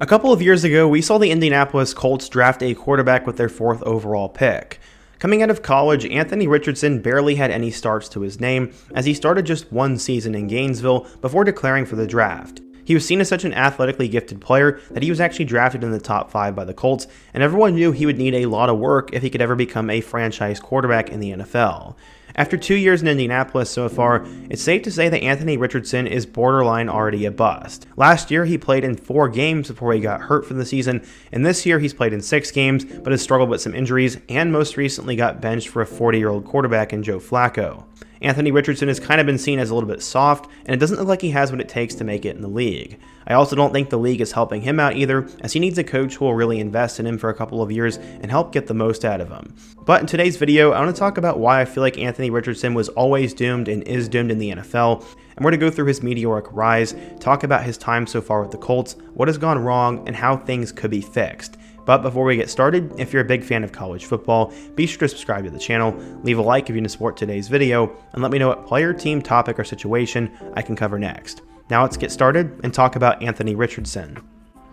A couple of years ago, we saw the Indianapolis Colts draft a quarterback with their 4th overall pick. Coming out of college, Anthony Richardson barely had any starts to his name, as he started just one season in Gainesville before declaring for the draft. He was seen as such an athletically gifted player that he was actually drafted in the top 5 by the Colts, and everyone knew he would need a lot of work if he could ever become a franchise quarterback in the NFL. After 2 years in Indianapolis so far, it's safe to say that Anthony Richardson is borderline already a bust. Last year, he played in 4 games before he got hurt for the season, and this year he's played in 6 games, but has struggled with some injuries, and most recently got benched for a 40-year-old quarterback in Joe Flacco. Anthony Richardson has kind of been seen as a little bit soft, and it doesn't look like he has what it takes to make it in the league. I also don't think the league is helping him out either, as he needs a coach who will really invest in him for a couple of years and help get the most out of him. But in today's video, I want to talk about why I feel like Anthony Richardson was always doomed and is doomed in the NFL, and we're going to go through his meteoric rise, talk about his time so far with the Colts, what has gone wrong, and how things could be fixed. But before we get started, if you're a big fan of college football, be sure to subscribe to the channel, leave a like if you want to support today's video, and let me know what player, team, topic, or situation I can cover next. Now let's get started and talk about Anthony Richardson.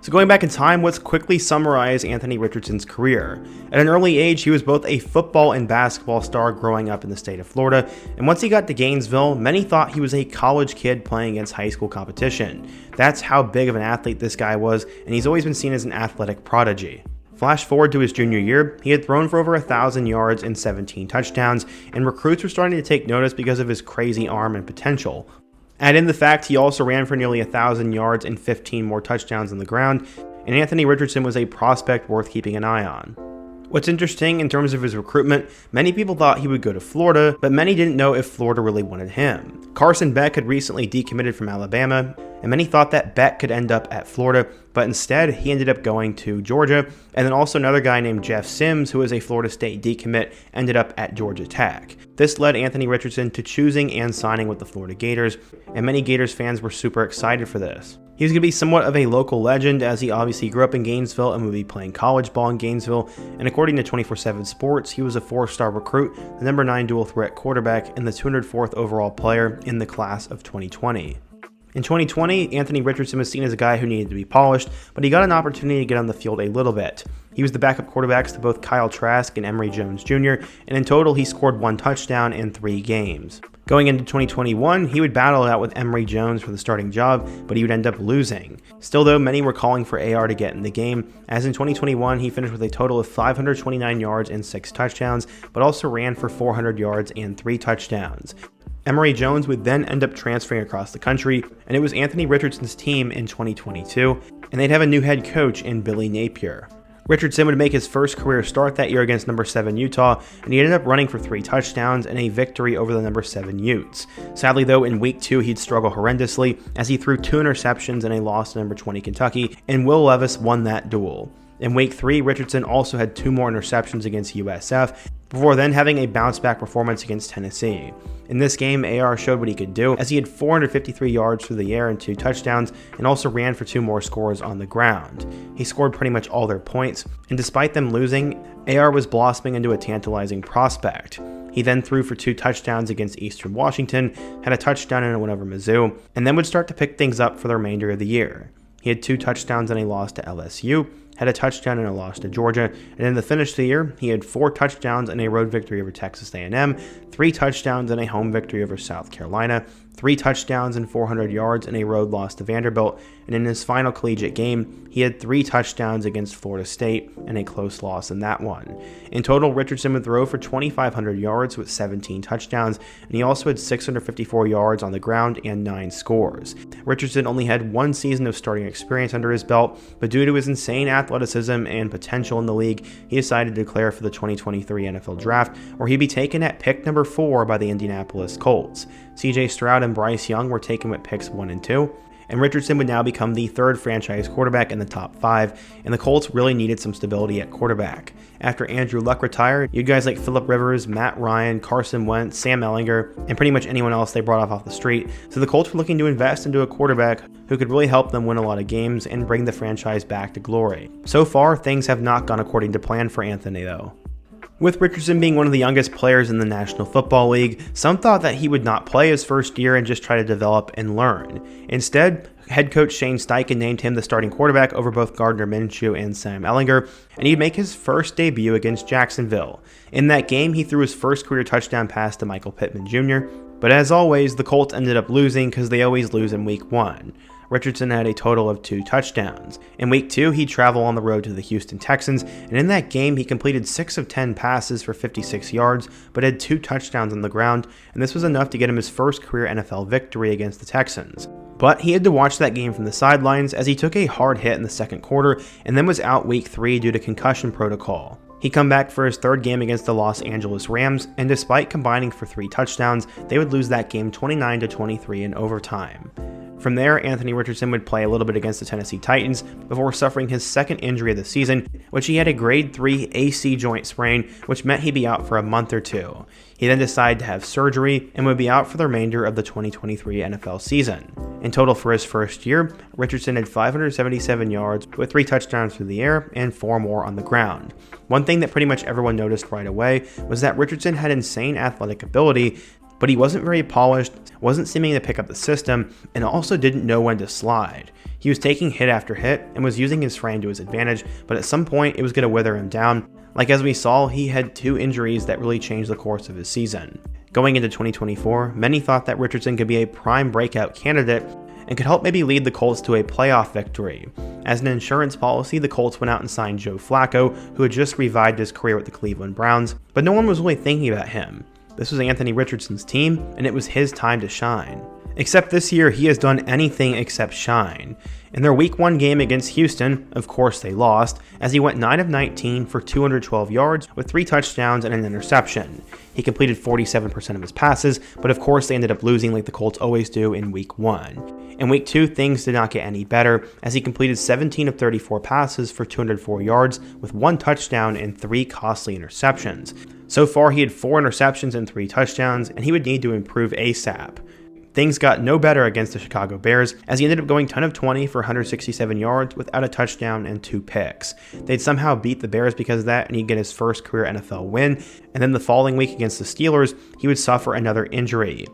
So going back in time, let's quickly summarize Anthony Richardson's career. At an early age, he was both a football and basketball star growing up in the state of Florida, and once he got to Gainesville, many thought he was a college kid playing against high school competition. That's how big of an athlete this guy was, and he's always been seen as an athletic prodigy. Flash forward to his junior year, he had thrown for over 1,000 yards and 17 touchdowns, and recruits were starting to take notice because of his crazy arm and potential. Add in the fact he also ran for nearly 1,000 yards and 15 more touchdowns on the ground, and Anthony Richardson was a prospect worth keeping an eye on. What's interesting in terms of his recruitment, many people thought he would go to Florida, but many didn't know if Florida really wanted him. Carson Beck had recently decommitted from Alabama, and many thought that Beck could end up at Florida, but instead he ended up going to Georgia, and then also another guy named Jeff Sims, who was a Florida State decommit, ended up at Georgia Tech. This led Anthony Richardson to choosing and signing with the Florida Gators, and many Gators fans were super excited for this. He was going to be somewhat of a local legend, as he obviously grew up in Gainesville and would be playing college ball in Gainesville, and according to 24/7 Sports, he was a 4-star recruit, the number 9 dual threat quarterback, and the 204th overall player in the class of 2020. In 2020, Anthony Richardson was seen as a guy who needed to be polished, but he got an opportunity to get on the field a little bit. He was the backup quarterbacks to both Kyle Trask and Emory Jones Jr., and in total he scored 1 touchdown in 3 games. Going into 2021, he would battle it out with Emory Jones for the starting job, but he would end up losing. Still though, many were calling for AR to get in the game, as in 2021 he finished with a total of 529 yards and 6 touchdowns, but also ran for 400 yards and 3 touchdowns. Emory Jones would then end up transferring across the country, and it was Anthony Richardson's team in 2022, and they'd have a new head coach in Billy Napier. Richardson would make his first career start that year against number 7 Utah, and he ended up running for 3 touchdowns and a victory over the number 7 Utes. Sadly though, in week 2 he'd struggle horrendously, as he threw 2 interceptions and a loss to number 20 Kentucky, and Will Levis won that duel. In week 3, Richardson also had 2 more interceptions against USF, before then having a bounce-back performance against Tennessee. In this game, AR showed what he could do, as he had 453 yards through the air and 2 touchdowns, and also ran for 2 more scores on the ground. He scored pretty much all their points, and despite them losing, AR was blossoming into a tantalizing prospect. He then threw for 2 touchdowns against Eastern Washington, had a touchdown and a win over Mizzou, and then would start to pick things up for the remainder of the year. He had 2 touchdowns and a loss to LSU, had a touchdown and a loss to Georgia, and in the finish of the year, he had 4 touchdowns and a road victory over Texas A&M, 3 touchdowns and a home victory over South Carolina, 3 touchdowns and 400 yards and a road loss to Vanderbilt, and in his final collegiate game, he had 3 touchdowns against Florida State and a close loss in that one. In total, Richardson would throw for 2,500 yards with 17 touchdowns, and he also had 654 yards on the ground and 9 scores. Richardson only had 1 season of starting experience under his belt, but due to his insane athleticism and potential in the league, he decided to declare for the 2023 NFL Draft, where he'd be taken at pick number 4 by the Indianapolis Colts. CJ Stroud and Bryce Young were taken with picks 1 and 2, and Richardson would now become the 3rd franchise quarterback in the top 5, and the Colts really needed some stability at quarterback. After Andrew Luck retired, you had guys like Phillip Rivers, Matt Ryan, Carson Wentz, Sam Ehlinger, and pretty much anyone else they brought off the street, so the Colts were looking to invest into a quarterback who could really help them win a lot of games and bring the franchise back to glory. So far, things have not gone according to plan for Anthony though. With Richardson being one of the youngest players in the National Football League, some thought that he would not play his first year and just try to develop and learn. Instead, Head coach Shane Steichen named him the starting quarterback over both Gardner Minshew and Sam Ehlinger, and he'd make his first debut against Jacksonville. In that game, he threw his first career touchdown pass to Michael Pittman Jr., but as always, the Colts ended up losing because they always lose in Week 1. Richardson had a total of 2 touchdowns. In Week 2, he'd travel on the road to the Houston Texans, and in that game, he completed 6 of 10 passes for 56 yards, but had 2 touchdowns on the ground, and this was enough to get him his first career NFL victory against the Texans. But he had to watch that game from the sidelines as he took a hard hit in the second quarter and then was out Week 3 due to concussion protocol. He'd come back for his third game against the Los Angeles Rams, and despite combining for 3 touchdowns, they would lose that game 29-23 in overtime. From there, Anthony Richardson would play a little bit against the Tennessee Titans before suffering his second injury of the season, which he had a grade 3 AC joint sprain, which meant he'd be out for a month or 2. He then decided to have surgery and would be out for the remainder of the 2023 NFL season. In total for his first year, Richardson had 577 yards with 3 touchdowns through the air and 4 more on the ground. One thing that pretty much everyone noticed right away was that Richardson had insane athletic ability, but he wasn't very polished, wasn't seeming to pick up the system, and also didn't know when to slide. He was taking hit after hit and was using his frame to his advantage, but at some point it was going to wither him down. Like as we saw, he had 2 injuries that really changed the course of his season. Going into 2024, many thought that Richardson could be a prime breakout candidate and could help maybe lead the Colts to a playoff victory. As an insurance policy, the Colts went out and signed Joe Flacco, who had just revived his career with the Cleveland Browns, but no one was really thinking about him. This was Anthony Richardson's team, and it was his time to shine. Except this year, he has done anything except shine. In their Week 1 game against Houston, of course they lost, as he went 9 of 19 for 212 yards with 3 touchdowns and an interception. He completed 47% of his passes, but of course they ended up losing like the Colts always do in Week 1. In Week 2, things did not get any better, as he completed 17 of 34 passes for 204 yards with 1 touchdown and 3 costly interceptions. So far, he had 4 interceptions and 3 touchdowns, and he would need to improve ASAP. Things got no better against the Chicago Bears, as he ended up going 10 of 20 for 167 yards without a touchdown and 2 picks. They'd somehow beat the Bears because of that, and he'd get his first career NFL win, and then the following week against the Steelers, he would suffer another injury.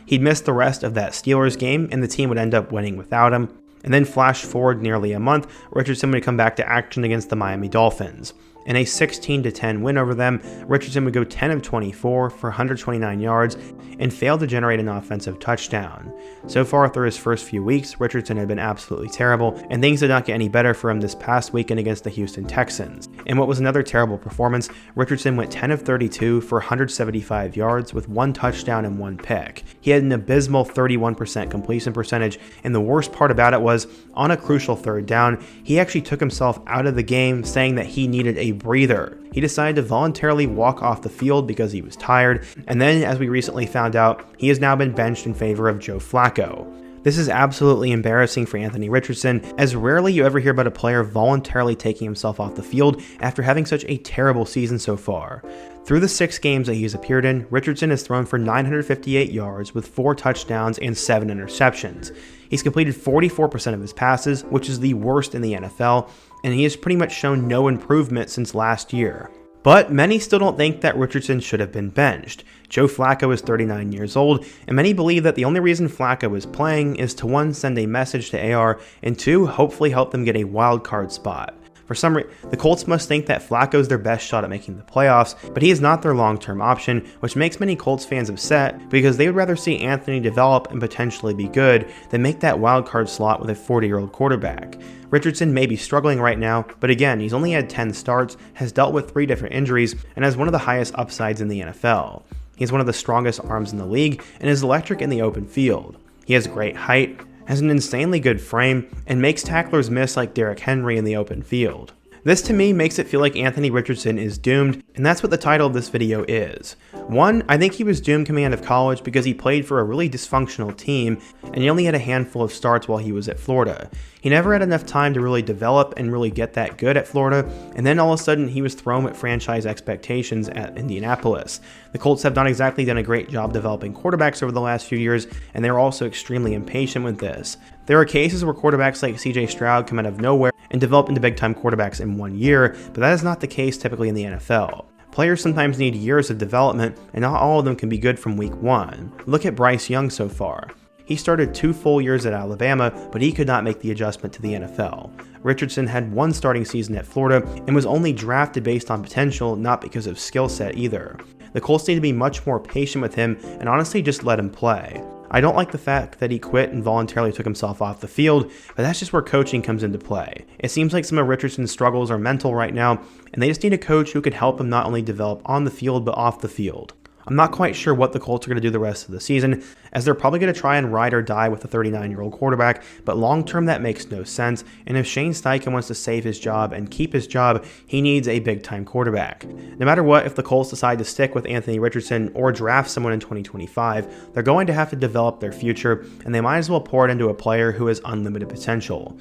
He'd miss the rest of that Steelers game, and the team would end up winning without him. And then flash forward nearly a month, Richardson would come back to action against the Miami Dolphins. In a 16-10 win over them, Richardson would go 10 of 24 for 129 yards and failed to generate an offensive touchdown. So far through his first few weeks, Richardson had been absolutely terrible, and things did not get any better for him this past weekend against the Houston Texans. In what was another terrible performance, Richardson went 10 of 32 for 175 yards with 1 touchdown and 1 pick. He had an abysmal 31% completion percentage, and the worst part about it was, on a crucial third down, he actually took himself out of the game, saying that he needed a breather. He decided to voluntarily walk off the field because he was tired, and then, as we recently found out, he has now been benched in favor of Joe Flacco. This is absolutely embarrassing for Anthony Richardson, as rarely you ever hear about a player voluntarily taking himself off the field after having such a terrible season so far. Through the 6 games that he's appeared in, Richardson has thrown for 958 yards with 4 touchdowns and 7 interceptions. He's completed 44% of his passes, which is the worst in the NFL, and he has pretty much shown no improvement since last year. But many still don't think that Richardson should have been benched. Joe Flacco is 39 years old, and many believe that the only reason Flacco is playing is to 1, send a message to AR, and 2, hopefully help them get a wild card spot. For some reason, the Colts must think that Flacco is their best shot at making the playoffs, but he is not their long-term option, which makes many Colts fans upset because they would rather see Anthony develop and potentially be good than make that wild card slot with a 40-year-old quarterback. Richardson may be struggling right now, but again, he's only had 10 starts, has dealt with 3 different injuries, and has one of the highest upsides in the NFL. He has one of the strongest arms in the league and is electric in the open field. He has great height, has an insanely good frame, and makes tacklers miss like Derrick Henry in the open field. This to me makes it feel like Anthony Richardson is doomed, and that's what the title of this video is. 1, I think he was doomed coming out of college because he played for a really dysfunctional team, and he only had a handful of starts while he was at Florida. He never had enough time to really develop and really get that good at Florida, and then all of a sudden he was thrown at franchise expectations at Indianapolis. The Colts have not exactly done a great job developing quarterbacks over the last few years, and they're also extremely impatient with this. There are cases where quarterbacks like CJ Stroud come out of nowhere and develop into big-time quarterbacks in 1 year, but that is not the case typically in the NFL. Players sometimes need years of development, and not all of them can be good from week 1. Look at Bryce Young so far. He started 2 full years at Alabama, but he could not make the adjustment to the NFL. Richardson had 1 starting season at Florida and was only drafted based on potential, not because of skill set either. The Colts need to be much more patient with him and honestly just let him play. I don't like the fact that he quit and voluntarily took himself off the field, but that's just where coaching comes into play. It seems like some of Richardson's struggles are mental right now, and they just need a coach who can help him not only develop on the field, but off the field. I'm not quite sure what the Colts are going to do the rest of the season, as they're probably going to try and ride or die with a 39-year-old quarterback, but long term that makes no sense, and if Shane Steichen wants to save his job and keep his job, he needs a big-time quarterback. No matter what, if the Colts decide to stick with Anthony Richardson or draft someone in 2025, they're going to have to develop their future, and they might as well pour it into a player who has unlimited potential.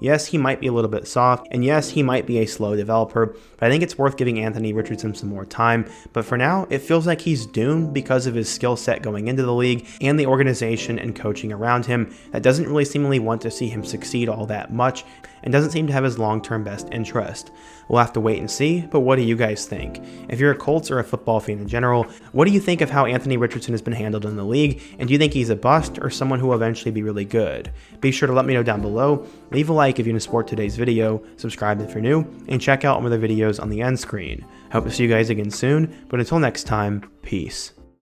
Yes, he might be a little bit soft, and yes, he might be a slow developer, but I think it's worth giving Anthony Richardson some more time. But for now, it feels like he's doomed because of his skill set going into the league and the organization and coaching around him that doesn't really seemingly want to see him succeed all that much and doesn't seem to have his long-term best interest. We'll have to wait and see, but what do you guys think? If you're a Colts or a football fan in general, what do you think of how Anthony Richardson has been handled in the league, and do you think he's a bust or someone who will eventually be really good? Be sure to let me know down below, leave a like if you want to support today's video, subscribe if you're new, and check out my other videos on the end screen. Hope to see you guys again soon, but until next time, peace.